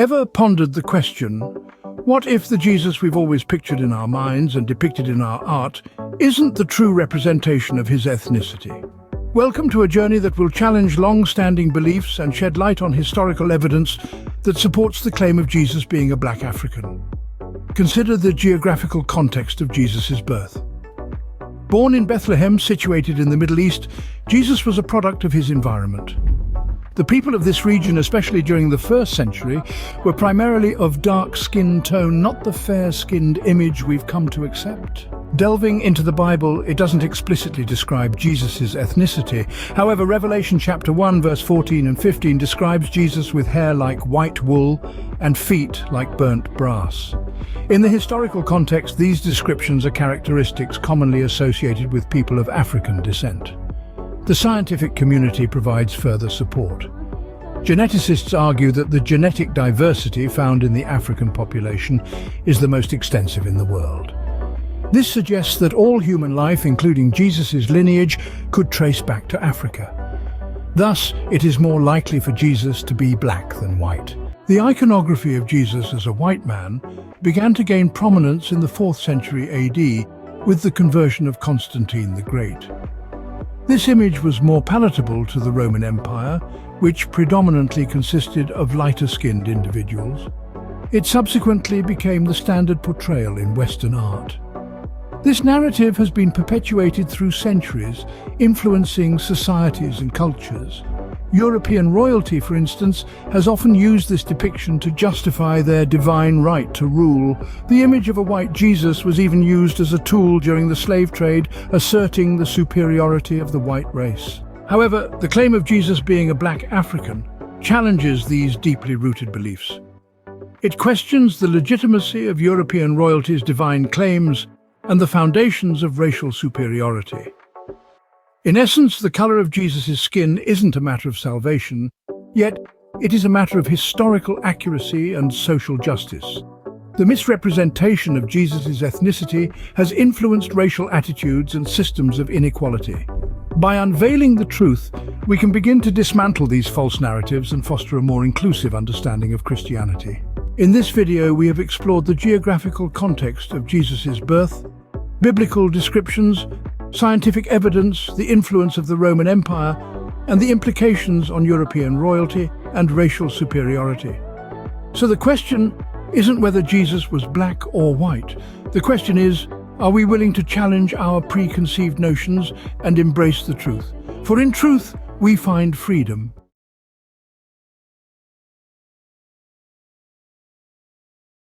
Ever pondered the question, what if the Jesus we've always pictured in our minds and depicted in our art isn't the true representation of his ethnicity? Welcome to a journey that will challenge long-standing beliefs and shed light on historical evidence that supports the claim of Jesus being a black African. Consider the geographical context of Jesus' birth. Born in Bethlehem, situated in the Middle East, Jesus was a product of his environment. The people of this region, especially during the 1st century, were primarily of dark skin tone, not the fair-skinned image we've come to accept. Delving into the Bible, it doesn't explicitly describe Jesus' ethnicity. However, Revelation chapter 1, verse 14 and 15 describes Jesus with hair like white wool and feet like burnt brass. In the historical context, these descriptions are characteristics commonly associated with people of African descent. The scientific community provides further support. Geneticists argue that the genetic diversity found in the African population is the most extensive in the world. This suggests that all human life, including Jesus' lineage, could trace back to Africa. Thus, it is more likely for Jesus to be black than white. The iconography of Jesus as a white man began to gain prominence in the 4th century AD with the conversion of Constantine the Great. This image was more palatable to the Roman Empire, which predominantly consisted of lighter-skinned individuals. It subsequently became the standard portrayal in Western art. This narrative has been perpetuated through centuries, influencing societies and cultures. European royalty, for instance, has often used this depiction to justify their divine right to rule. The image of a white Jesus was even used as a tool during the slave trade, asserting the superiority of the white race. However, the claim of Jesus being a black African challenges these deeply rooted beliefs. It questions the legitimacy of European royalty's divine claims and the foundations of racial superiority. In essence, the color of Jesus' skin isn't a matter of salvation, yet it is a matter of historical accuracy and social justice. The misrepresentation of Jesus' ethnicity has influenced racial attitudes and systems of inequality. By unveiling the truth, we can begin to dismantle these false narratives and foster a more inclusive understanding of Christianity. In this video, we have explored the geographical context of Jesus' birth, biblical descriptions, scientific evidence, the influence of the Roman Empire, and the implications on European royalty and racial superiority. So the question isn't whether Jesus was black or white. The question is, are we willing to challenge our preconceived notions and embrace the truth? For in truth, we find freedom.